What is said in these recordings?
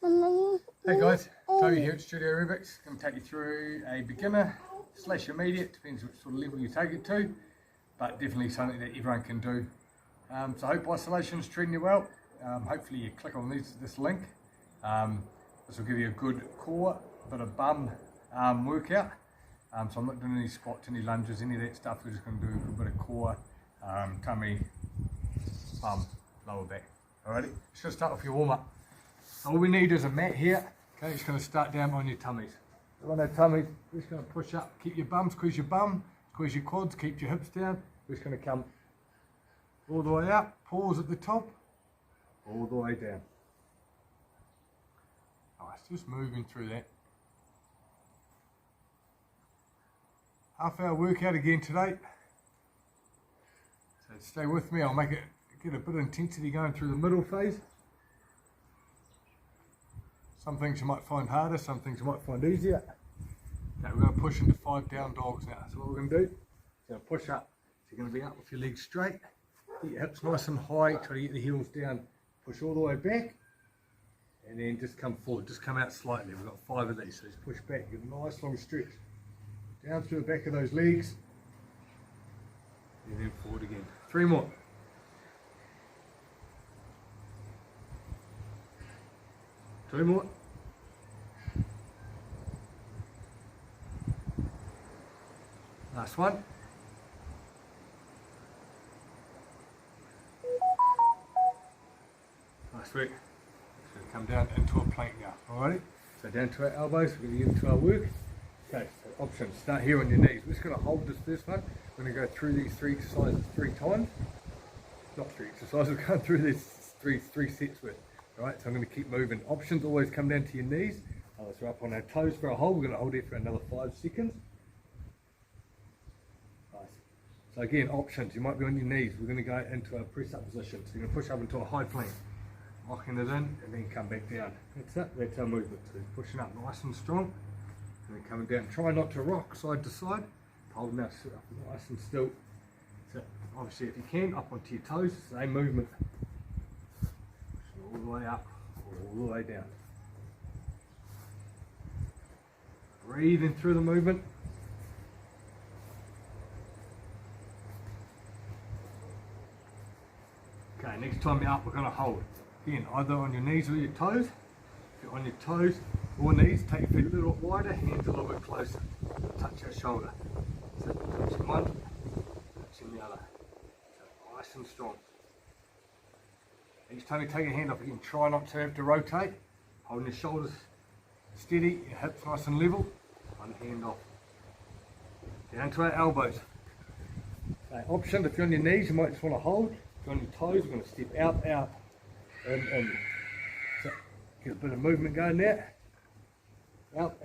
Hey guys, Toby here at Studio Rubix. Going to take you through a beginner / immediate, depends which sort of level you take it to, but definitely something that everyone can do. So I hope isolation is treating you well. Hopefully you click on this link. This will give you a good core, bit of bum workout. So I'm not doing any squats, any lunges, any of that stuff. We're just going to do a bit of core, tummy, bum, lower back. Alrighty, let's just start with your warm up. So all we need is a mat here. Okay, it's going to start down on your tummies. So on our tummies, we're just going to push up, keep your bum, squeeze your quads, keep your hips down. We're just going to come all the way up, pause at the top, all the way down. Nice, just moving through that. Half-hour workout again today. So stay with me, I'll get a bit of intensity going through the middle phase. Some things you might find harder, some things you might find easier. Okay, we're going to push into 5 down dogs now. So what we're going to do is going to push up. So you're going to be up with your legs straight, get your hips nice and high, try to get the heels down, push all the way back, and then just come forward, just come out slightly. We've got 5 of these, so just push back, get a nice long stretch. Down through the back of those legs, and then forward again. 3 more. Two more. Last one. Nice work. So come down into a plank now. Alrighty. So down to our elbows, we're going to get into our work. Okay, so options. Start here on your knees. We're just going to hold this first one. We're going to go through these 3 exercises 3 times. Not 3 exercises, we're going through these three sets worth. Alright, so I'm going to keep moving. Options always come down to your knees. So we're up on our toes for a hold. We're going to hold it for another 5 seconds. Nice. So again, options. You might be on your knees. We're going to go into a press-up position. So you're going to push up into a high plank. Locking it in and then come back down. That's it. That's our movement. So pushing up nice and strong. And then coming down. Try not to rock side to side. Holding our sit up nice and still. So obviously if you can, up onto your toes. Same movement. All the way up, all the way down. Breathing through the movement. Okay, next time you're up, we're going to hold. Again, either on your knees or your toes. If you're on your toes or knees, take your feet a little bit wider, hands a little bit closer. Touch your shoulder. So touching one, touching the other. So nice and strong. Each time you take your hand off, you can try not to have to rotate. Holding your shoulders steady, your hips nice and level. One hand off. Down to our elbows. Okay, option, if you're on your knees, you might just want to hold. If you're on your toes, we're going to step out, in. So get a bit of movement going there. Out,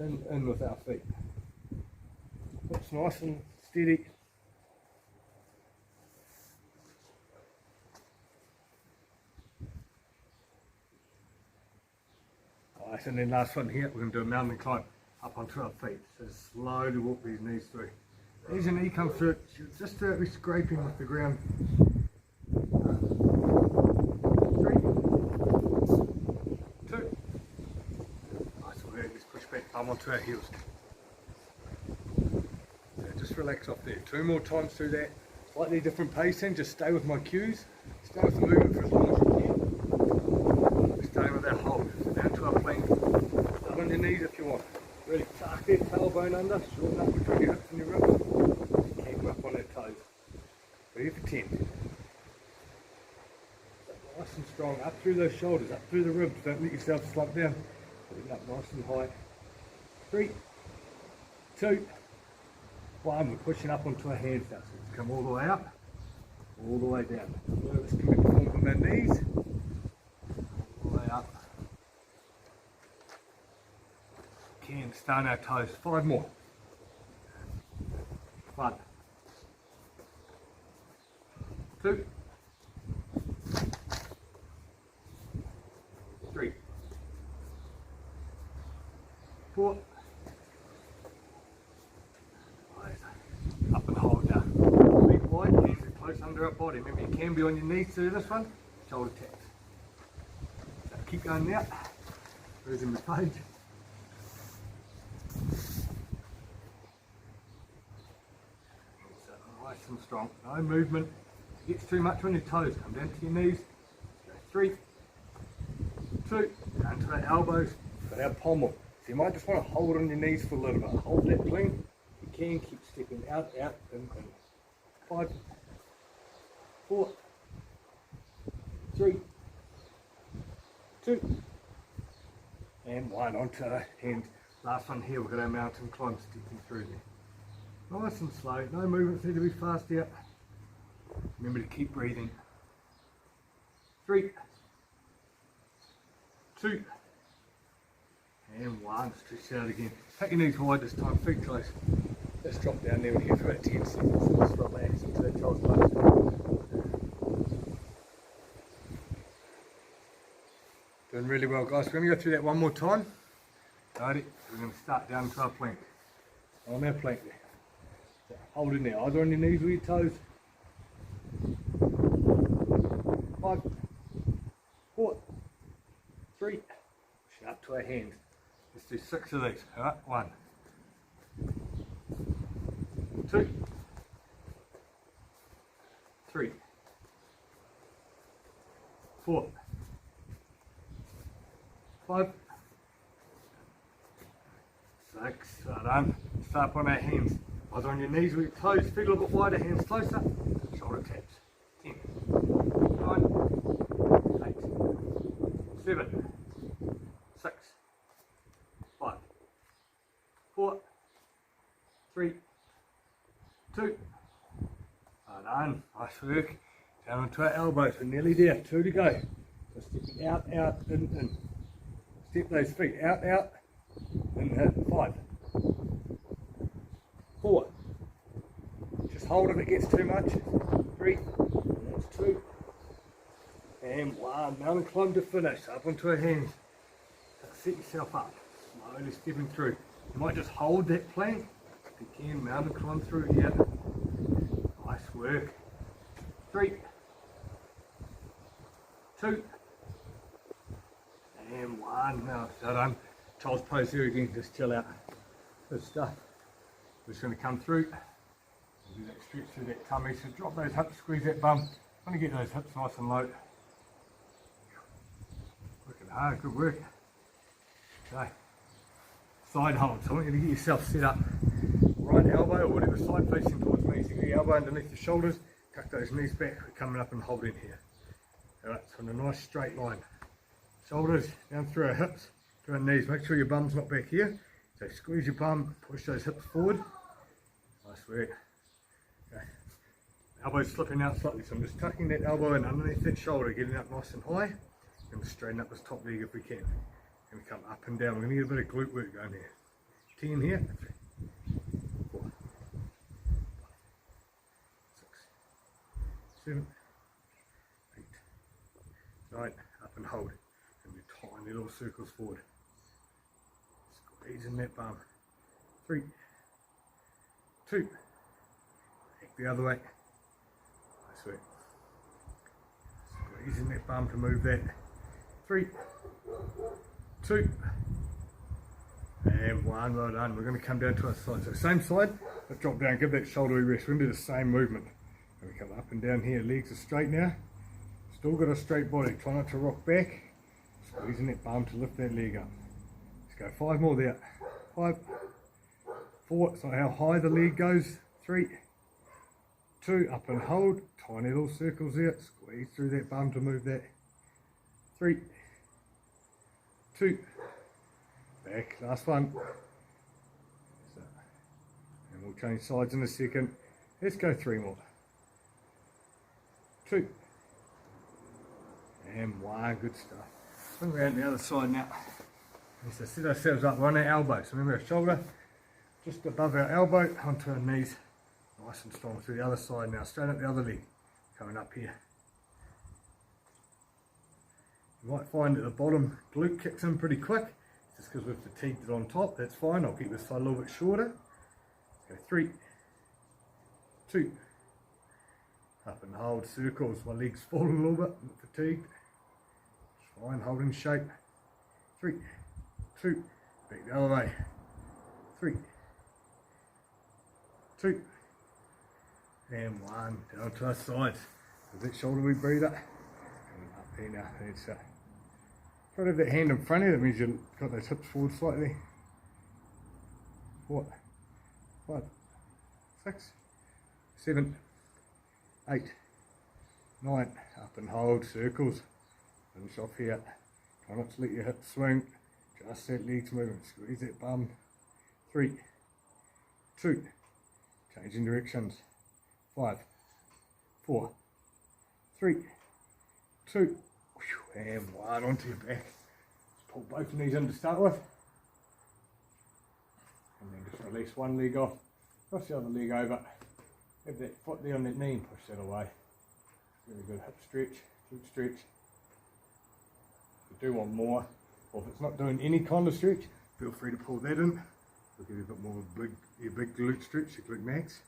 in with our feet. Hips nice and steady. Nice, and then last one here, we're going to do a mountain climb up onto our feet. So just slowly walk these knees through. As your knee comes through, just be scraping with the ground. 3, 2. Nice, we're going to just push back, bum onto our heels. So just relax off there. 2 more times through that. Slightly different pacing, just stay with my cues. Stay with the movement for as long as you can. We're staying with our hold. So down to our plank. Up on your knees if you want. Really tuck that tailbone under, shorten up between your hips and your ribs. Keep them up on their toes. Ready for 10. Nice and strong, up through those shoulders, up through the ribs. Don't let yourself slump down. Put it up nice and high. 3, 2, 1. We're pushing up onto our hands now. So let's come all the way up, all the way down. Let's keep it form from our knees. All the way up. Again, stay on our toes. 5 more. 1, 2, 3, 4. Up and hold now. Feet wide, hands are close under our body. Remember, you can be on your knees to do this one. Shoulder taps. So keep going now. losing the page. Nice and strong, no movement. If it gets too much on your toes, come down to your knees. Go 3, 2, down to our elbows, got our pommel. So you might just want to hold on your knees for a little bit. Hold that plank. You can keep stepping out, in. 5, 4, 3, 2, and 1 onto our hands. Last one here, we've got our mountain climb stepping through there. Nice and slow, no movements need to be fast here. Remember to keep breathing. 3, 2, and 1. Stretch out again. Take your knees wide this time, feet close. Let's drop down there and here for about 10 seconds. Let's relax into that child's pose. Doing really well, guys. We're going to go through that one more time. Righty, we're going to start down to our plank. On our plank there. So hold in there, either on your knees or your toes. 5, 4, 3, push up to our hands. Let's do 6 of these. Alright, 1, 2, 3, 4, 5, 6. Well done. Start up on our hands. Either on your knees or your toes. Feet a little bit wider, hands closer. Shoulder taps. 10, 9, 8, 7, 6, 5, 4, 3, 2. Well done. Nice work. Down onto our elbows. We're nearly there. 2 to go. So stepping out, in. Step those feet out, in. 5, 4. Just hold if it gets too much. 3, and that's 2. And 1. Mountain climb to finish. Up onto our hands. So set yourself up. Slowly stepping through. You might just hold that plank. If you can, mountain climb through here. Nice work. 3, 2, and 1. Now, so done. Child's pose here again. Just chill out. Good stuff. We're just going to come through. Do that stretch through that tummy. So drop those hips, squeeze that bum. Want to get those hips nice and low. Working hard. Good work. Okay. Side hold. So I want you to get yourself set up. Right elbow or whatever side facing towards me. So get your elbow underneath your shoulders. Tuck those knees back. We're coming up and holding here. Alright, so in a nice straight line. Shoulders down through our hips to our knees. Make sure your bum's not back here. So squeeze your bum, push those hips forward. Nice work. Okay. Elbows slipping out slightly, so I'm just tucking that elbow in underneath that shoulder, getting up nice and high. And straighten up this top leg if we can. And we come up and down. We're going to get a bit of glute work going here. 10 here. 4, 5, 6, 7, 8, 9, up and hold. And we tiny little circles forward. Squeeze in that bum. 3, 2, back the other way. Nice work. Squeeze in that bum to move that. 3, 2, and 1. Well done. We're going to come down to our side. So same side, but drop down, give that shoulder a rest. We're going to do the same movement. And we come up and down here. Legs are straight now. Still got a straight body. Try not to rock back. Squeezing that bum to lift that leg up. Let's go 5 more there. 5, 4, so how high the leg goes. 3, 2, up and hold. Tiny little circles there. Squeeze through that bum to move that. 3, 2, back. Last one. So, and we'll change sides in a second. Let's go 3 more. 2, and 1. Good stuff. Swing around the other side now. So set ourselves up on our elbows. So remember our shoulder just above our elbow onto our knees. Nice and strong through the other side now. Straight up the other leg. Coming up here. You might find that the bottom glute kicks in pretty quick. Just because we've fatigued it on top. That's fine. I'll keep this side a little bit shorter. Let's go 3, 2, up and hold circles. My legs falling a little bit. I'm fatigued. It's fine. Holding shape. 3, 2, back the other way, 3, 2, and 1, down to our sides. With that shoulder we breather, and up there now, that's it. Try to have that hand in front of you, that means you've got those hips forward slightly. 4, 5, 6, 7, 8, 9, up and hold, circles, finish off here. Try not to let your hips swing, just that legs moving, squeeze that bum. 3, 2, changing directions, 5, 4, 3, 2, and 1, onto your back. Just pull both knees in to start with, and then just release one leg off, cross the other leg over, have that foot there on that knee and push that away. Really good hip stretch, glute stretch. If you do want more, or if it's not doing any kind of stretch, feel free to pull that in. We'll give you a bit more of your big glute stretch, your glute max.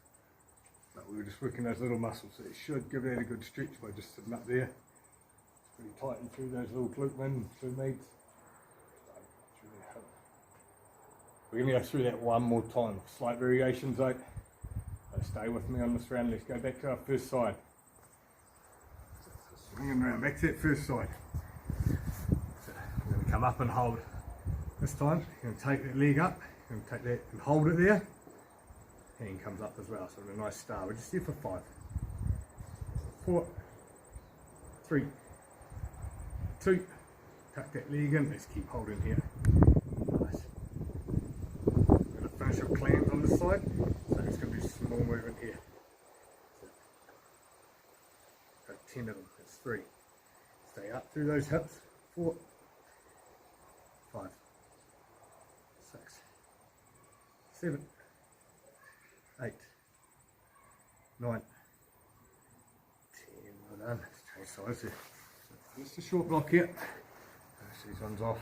But we were just working those little muscles, so it should give that a good stretch by just sitting up there. It's pretty tight and through those little glute min, glute meats. We're going to go through that one more time. Slight variations though. So stay with me on this round. Let's go back to our first side. So swinging around, back to that first side. So we're going to come up and hold. This time, you're going to take that leg up, you're going to take that and hold it there. Hand comes up as well, so in a nice star. We're just here for 5, 4, 3, 2, tuck that leg in, let's keep holding here. Nice. We're going to finish with clams on this side, so it's going to be a small movement here. So, 10 of them, that's 3. Stay up through those hips, 4, 5, 6, 7, 8, 9, 10, well done. Let's change sides here. So just a short block here. Finish these ones off.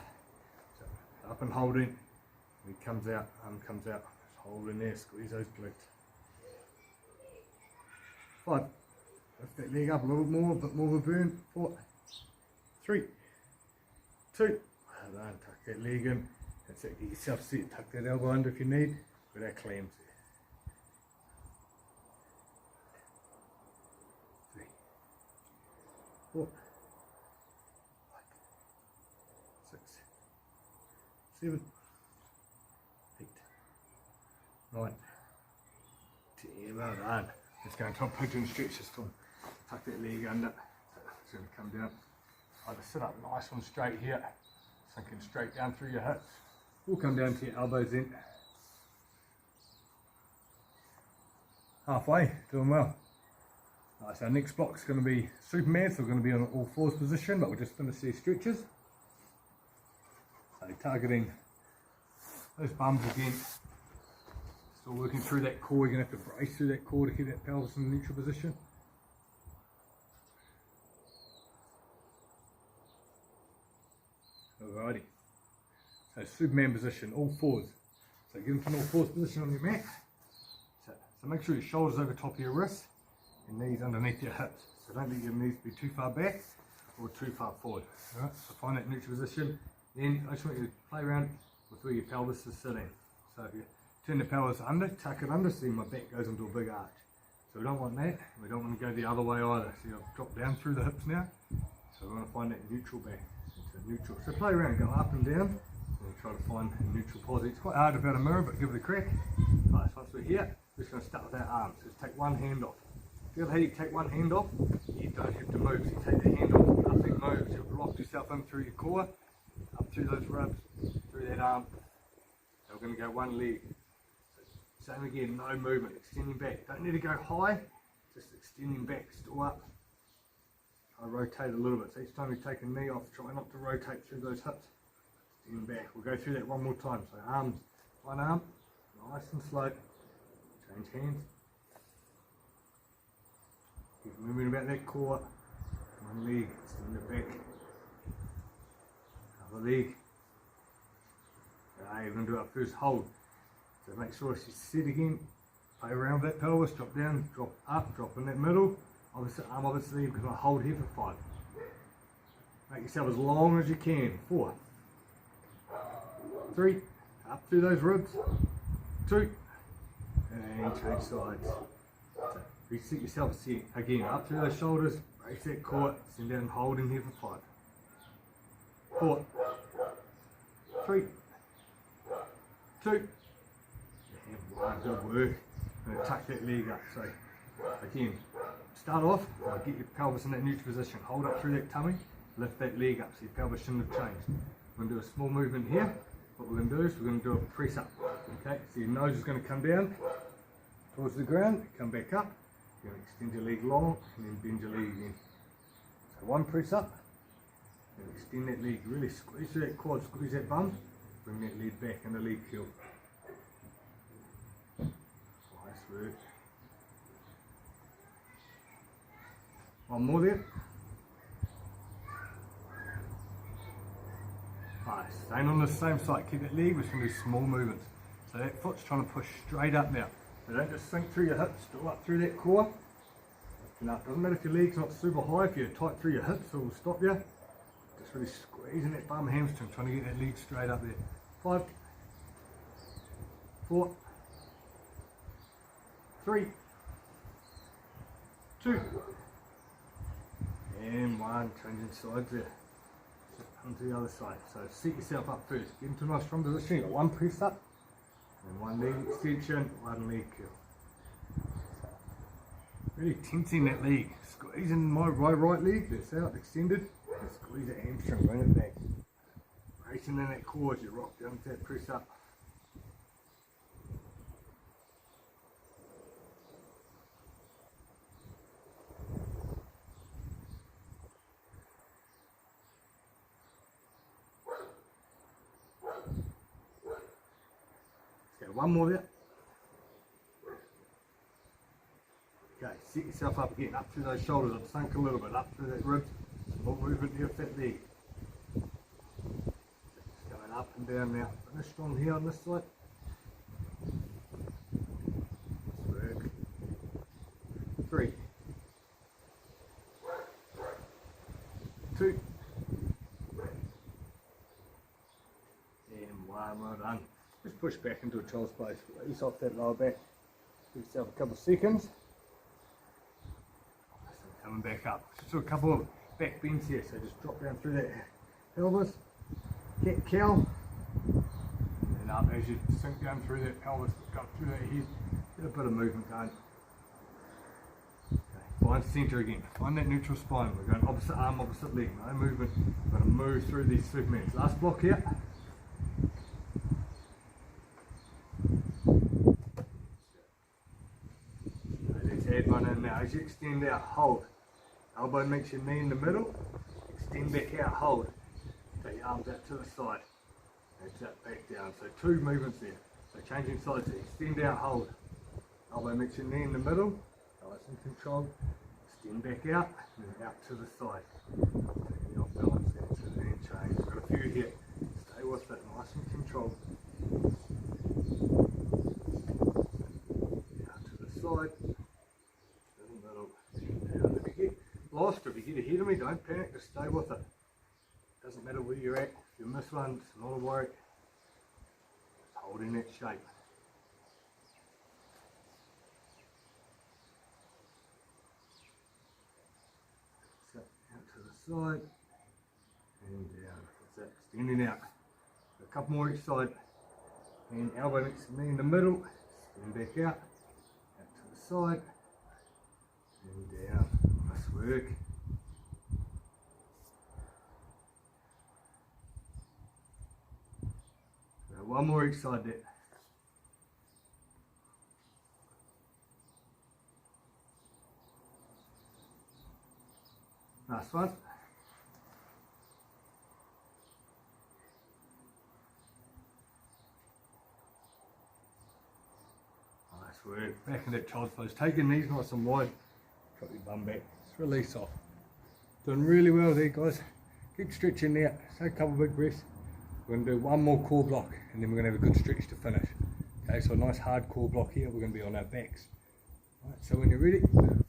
So up and holding. Leg comes out, arm comes out. Just hold in there, squeeze those glutes. 5. Lift that leg up a little more, a bit more of a burn. 4, 3, 2. Well done. Tuck that leg in. That's it. Get yourself set. Tuck that elbow under if you need. With our clams there. 4, 5, 6, 7, 8, 9, 10. Well done. Let's go and top pigeon stretch this time. Tuck that leg under. It's going to come down. Either sit up nice and straight here, sinking straight down through your hips. Or come down to your elbows in. Halfway, doing well. Nice, our next block's going to be Superman, so we're going to be on all fours position, but we'll just finish these stretches. So targeting those bums again. Still working through that core, you're going to have to brace through that core to keep that pelvis in the neutral position. Alrighty. So Superman position, all fours. So get into an all fours position on your mat. So make sure your shoulders over top of your wrists. Your knees underneath your hips, so don't let your knees be too far back or too far forward. Alright, so find that neutral position. Then I just want you to play around with where your pelvis is sitting. So if you turn the pelvis under, tuck it under, so my back goes into a big arch. So we don't want that, we don't want to go the other way either. So you'll drop down through the hips now. So we want to find that neutral back. Into neutral. So play around, go up and down, and try to find a neutral position. It's quite hard without a mirror, but give it a crack. Alright, so once we're here, we're just going to start with our arms. So just take one hand off. Feel how you take one hand off, you don't have to move. So you take the hand off, nothing moves. You've locked yourself in through your core, up through those ribs, through that arm. So we're going to go one leg. So same again, no movement, extending back. Don't need to go high, just extending back, still up. I rotate a little bit. So each time you take a knee off, try not to rotate through those hips. Extend back. We'll go through that one more time. So arms, one arm, nice and slow. Change hands. Keep moving about that core. One leg, extend it back. Other leg. You're going to do our first hold. So make sure she's set again. Play around that pelvis, drop down, drop up, drop in that middle. Obviously, arm obviously, because I hold here for 5. Make yourself as long as you can. 4, 3, up through those ribs, 2, and change sides. So reset yourself again, up through those shoulders, brace that core, send down and hold in here for 5, 4, 3, 2, and 1, good work. I'm going to tuck that leg up, so again, start off, get your pelvis in that neutral position, hold up through that tummy, lift that leg up so your pelvis shouldn't have changed. We're going to do a small movement here. What we're going to do is we're going to do a press up. Okay, so your nose is going to come down towards the ground, come back up, you're going to extend your leg long and then bend your leg again. So one press up, and extend that leg, really squeeze through that quad, squeeze that bum, bring that leg back and the leg curl. Nice work. One more there. Nice. Staying on the same side, keep that leg, we're just going to do small movements. So that foot's trying to push straight up now. So don't just sink through your hips, still up through that core. Now, it doesn't matter if your leg's not super high, if you're tight through your hips, it will stop you. Just really squeezing that bum hamstring, trying to get that leg straight up there. 5, 4, 3, 2, and 1, changing sides there. Come to the other side. So set yourself up first. Get into a nice strong position. You got one press up, and one leg extension, one leg curl. Really tensing that leg. Squeezing my right leg. That's out, extended. And squeeze that hamstring, bring it back. Bracing in that core as you rock down to that press up. One more there. Okay, set yourself up again, up through those shoulders. I've sunk a little bit, up through that ribs. Small movement here, fat leg. Just going up and down now. Finish strong here on this side. Let's work. 3, 2, and 1. Well done. Just push back into a child's pose, release off that lower back, give yourself a couple of seconds, coming back up. Just do a couple of back bends here, so just drop down through that pelvis, cat cow, and up as you sink down through that pelvis, go through that head, get a bit of movement going. Okay, find centre again, find that neutral spine, we're going opposite arm, opposite leg, no movement, we're going to move through these supermans. Last block here. Add one in now. As you extend out, hold. Elbow meets your knee in the middle. Extend back out, hold. Take your arms out to the side. That's that back down. So 2 movements there. So changing sides there. Extend out, hold. Elbow meets your knee in the middle. Nice and controlled. Extend back out and then out to the side. Taking you off balance there. So then change. We've got a few here. Stay with it. Nice and controlled. Out to the side. Lost, if you get ahead of me, don't panic, just stay with it. Doesn't matter where you're at, if you miss one, it's not a worry. Just holding that shape. So out to the side and down. That's it, extending out. A couple more each side. And elbow next to me in the middle, extend back out to the side and down. Nice work. So one more each side there. Last one. Nice work. Back in that child's pose. Take your knees nice and wide. Drop your bum back. Just release off. Doing really well there, guys. Keep stretching out. Take a couple of big breaths. We're going to do one more core block and then we're going to have a good stretch to finish. Okay, so a nice hard core block here. We're going to be on our backs. Right, so when you're ready,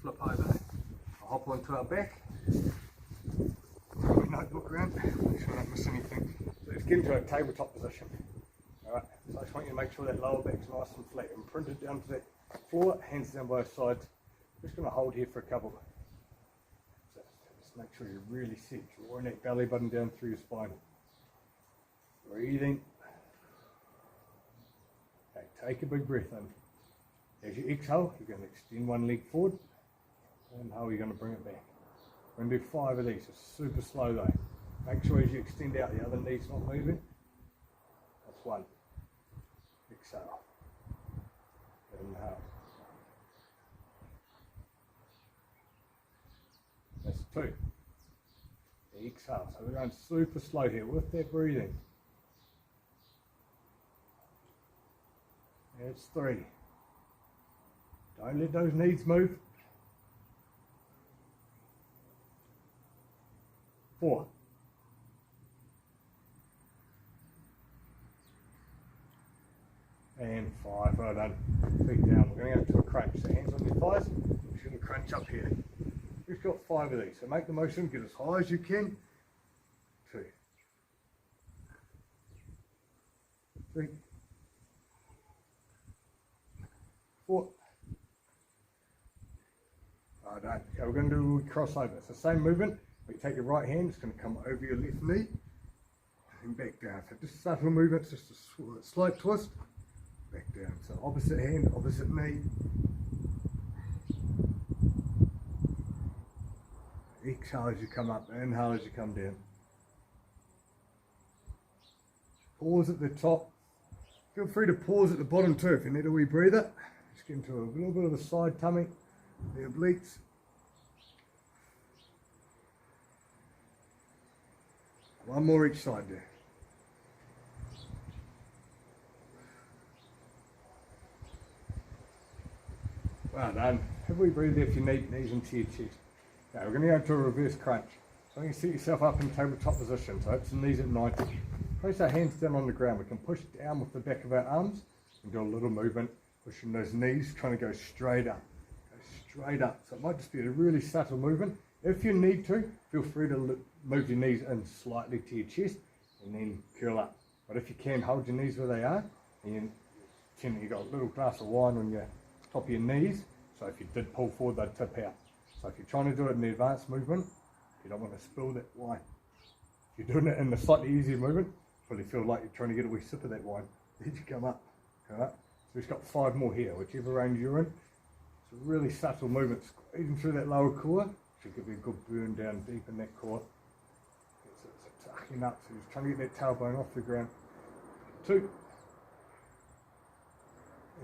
flip over. I'll hop onto our back. Put my notebook around. Make sure I don't miss anything. So let's get into a tabletop position. I just want you to make sure that lower back's nice and flat and print it down to that floor, hands down both sides. Just going to hold here for a couple. So just make sure you're really set, drawing that belly button down through your spine. Breathing. Okay, take a big breath in. As you exhale, you're going to extend one leg forward. Inhale, you're going to bring it back. We're going to do 5 of these, it's super slow though. Make sure as you extend out, the other knee's not moving. That's 1. Exhale. Inhale. That's 2. Exhale. So we're going super slow here with that breathing. That's 3. Don't let those knees move. 4. And 5. Well done. Feet down. We're going to go to a crunch. So hands on your thighs. We're just going to crunch up here. We've got 5 of these. So make the motion. Get as high as you can. 2. 3. 4. Well done. Okay, we're going to do a crossover. It's the same movement. But you take your right hand. It's going to come over your left knee. And back down. So just subtle movements. Just a slight twist. Back down. So opposite hand, opposite knee. Exhale as you come up, inhale as you come down. Pause at the top. Feel free to pause at the bottom too if you need a wee breather. Just get into a little bit of a side tummy, the obliques. One more each side there. Well done. Have we breathed there if you need, knees into your chest. Okay, we're going to go into a reverse crunch. So you can set yourself up in tabletop position. So hips and knees at 90. Place our hands down on the ground. We can push down with the back of our arms and do a little movement, pushing those knees, trying to go straight up. Go straight up. So it might just be a really subtle movement. If you need to, feel free to move your knees in slightly to your chest and then curl up. But if you can, hold your knees where they are. And you've got a little glass of wine on your top of your knees, so if you did pull forward, they'd tip out. So if you're trying to do it in the advanced movement, you don't want to spill that wine. If you're doing it in the slightly easier movement, probably feel like you're trying to get a wee sip of that wine. Then you come up. So we've got 5 more here, whichever range you're in. It's a really subtle movement, squeezing through that lower core. Should give you a good burn down deep in that core. It's tucking up, so you're trying to get that tailbone off the ground. 2.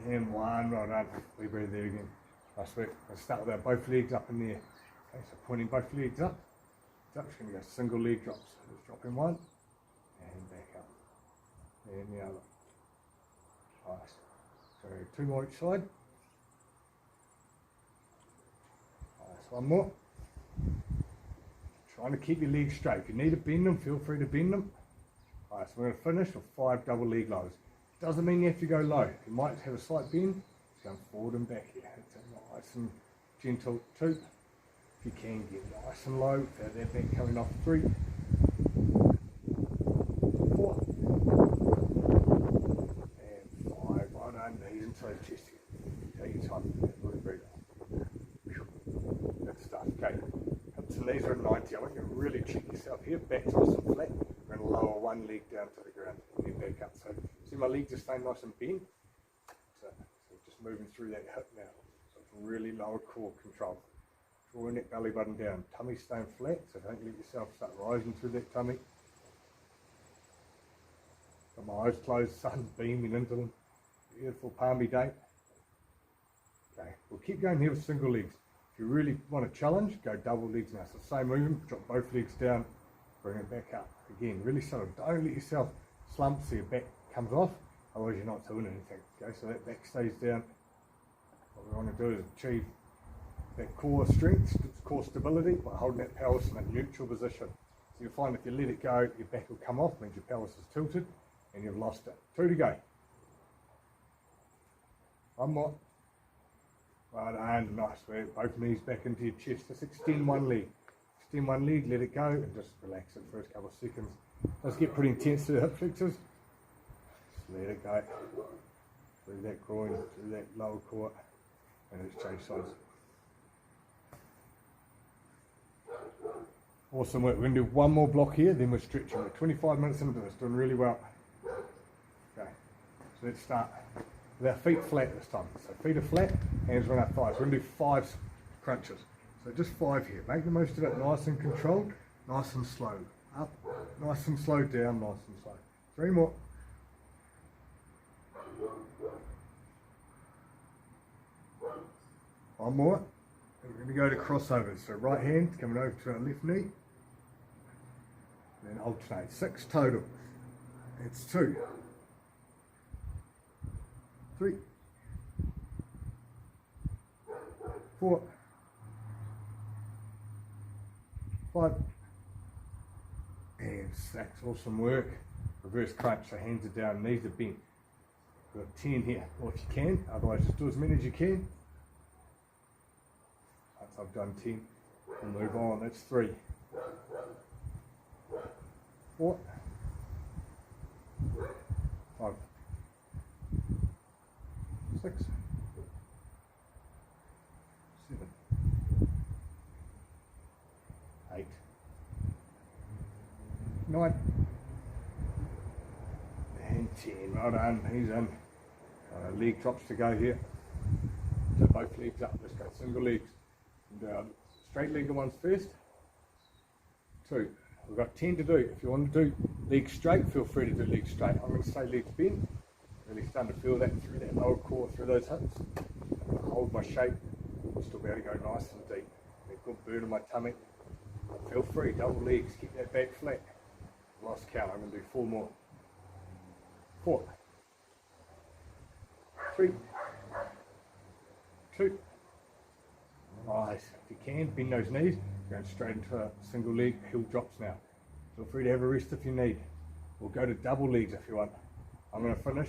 And 1, well done. We breathe there again. Nice work. Let's start with our both legs up in the air. Okay, so pointing both legs up. So I'm just going to go single leg drops. So just drop in 1 and back up. And the other. Nice. So 2 more each side. Nice. 1 more. Trying to keep your legs straight. If you need to bend them, feel free to bend them. Alright, so we're going to finish with 5 double leg lows. Doesn't mean you have to go low. You might have a slight bend. Just going forward and back here. It's a nice and gentle 2. If you can, get nice and low without that back coming off. 3. 4. And 5. Well done. Knees into the chest here. Take your time. Breathe. Good stuff. Okay. Hips and knees are at 90. I want you to really check yourself here. Back nice and flat. We're going to lower one leg down to the ground and then back up. So see my legs are staying nice and bent. So just moving through that hip now. So it's really lower core control. Drawing that belly button down. Tummy staying flat, so don't let yourself start rising through that tummy. Got my eyes closed, sun beaming into them. Beautiful palmy day. Okay, we'll keep going here with single legs. If you really want to challenge, go double legs now. So same movement, drop both legs down, bring it back up. Again, really subtle. Don't let yourself slump so your back comes off, otherwise you're not doing anything. Okay, so that back stays down. What we want to do is achieve that core strength, core stability by holding that pelvis in a neutral position. So you'll find if you let it go, your back will come off, means your pelvis is tilted and you've lost it. 2 to go. 1 more. Right, and nice work. Both knees back into your chest. Just extend one leg. Extend one leg, let it go, and just relax it for a couple of seconds. It does get pretty intense to the hip flexors. let it go. Through that groin, through that lower core, and it's changed sides. Awesome work. We're going to do one more block here, then we're stretching. We're 25 minutes into this, doing really well. Okay, so let's start with our feet flat this time. So feet are flat, hands on our thighs. We're going to do 5 crunches. So just 5 here. Make the most of it, nice and controlled, nice and slow. Up, nice and slow, down, nice and slow. 3 more. One more. And we're going to go to crossovers. So right hand coming over to our left knee. Then alternate. 6 total. That's 2. 3. 4. 5. And that's awesome work. Reverse crunch. So hands are down, knees are bent. We've got 10 here. Or if you can, otherwise just do as many as you can. I've done 10, we'll move on, that's 3, 4, 5, 6, 7, 8, 9, and 10, well done, he's in. Leg drops to go here, so both legs up, let's go single legs. Down. Straight legged ones first. 2. We've got 10 to do. If you want to do legs straight, feel free to do legs straight. I'm going to say legs bent. Really starting to feel that through that lower core, through those hips. I'm going to hold my shape. I'll still be able to go nice and deep. Get a good burn in my tummy. Feel free, double legs, keep that back flat. Lost count, I'm going to do 4 more. 4, 3, 2. Nice. If you can, bend those knees, going straight into a single leg, heel drops now. Feel free to have a rest if you need. We'll go to double legs if you want. I'm going to finish.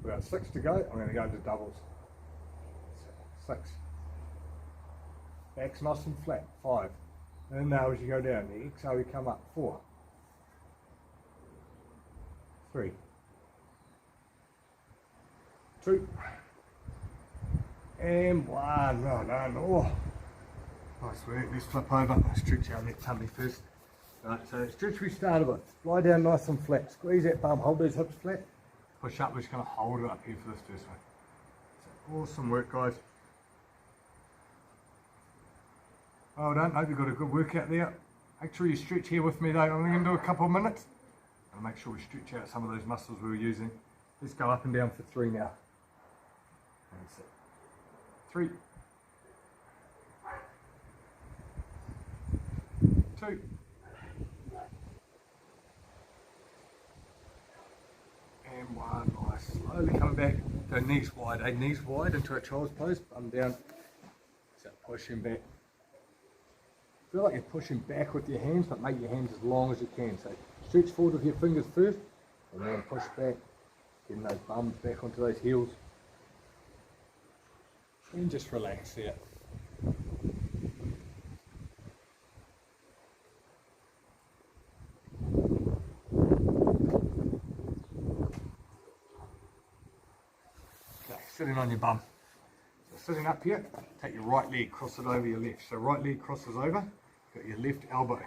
We've got 6 to go. I'm going to go into doubles. 6. Back's nice and flat. 5. And now as you go down, the exhale you come up. 4. 3. 2. And 1, well done. Oh, nice work. Let's flip over. Stretch out that tummy first. Right, so stretch we started with. Lie down nice and flat. Squeeze that bum. Hold those hips flat. Push up. We're just going to hold it up here for this first one. So awesome work, guys. Well done. Hope you've got a good workout there. Make sure you stretch here with me though. I'm only going to do a couple of minutes. And make sure we stretch out some of those muscles we were using. Let's go up and down for 3 now. That's it. 3, 2, and 1. Nice. Slowly coming back. Go knees wide. Knees wide into a child's pose. Bum down. So pushing back. Feel like you're pushing back with your hands, but make your hands as long as you can. So stretch forward with your fingers first, and then push back. Getting those bums back onto those heels. And just relax there. Okay, sitting on your bum. So sitting up here, take your right leg, cross it over your left. So right leg crosses over, got your left elbow,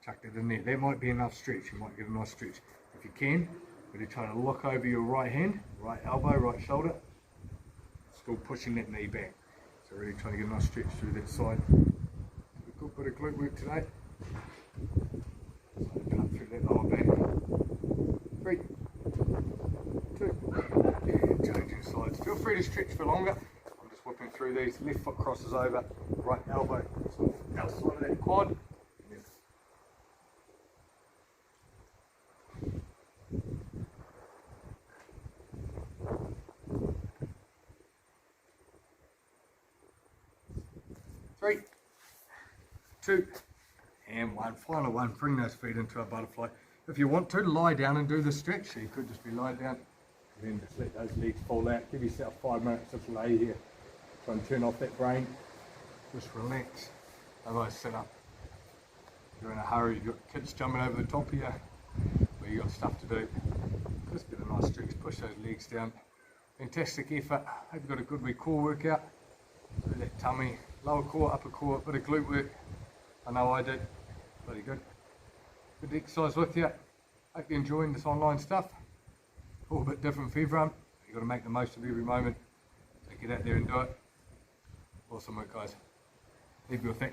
chuck it in there. That might be enough stretch, you might get a nice stretch. If you can, really try to look over your right hand, right elbow, right shoulder. Still pushing that knee back. So really trying to get a nice stretch through that side. A good bit of glute work today. So open up through that lower back. 3, 2, and changing sides. Feel free to stretch for longer. I'm just whipping through these. Left foot crosses over, right elbow sort of outside of that quad. Three, 2, and 1. Final one. Bring those feet into a butterfly. If you want to, lie down and do the stretch. So you could just be lying down and then just let those legs fall out. Give yourself 5 minutes. Just lay here. Try and turn off that brain. Just relax. Otherwise, sit up. If you're in a hurry, you've got kids jumping over the top of you, or you've got stuff to do. Just get a nice stretch, push those legs down. Fantastic effort. Hope you've got a good wee core workout. Do that tummy, lower core, upper core, bit of glute work. I know I did. Bloody good. Good exercise with you. Hope you're enjoying this online stuff. All a bit different for everyone. You've got to make the most of every moment. So get out there and do it. Awesome work, guys. Leave you with that.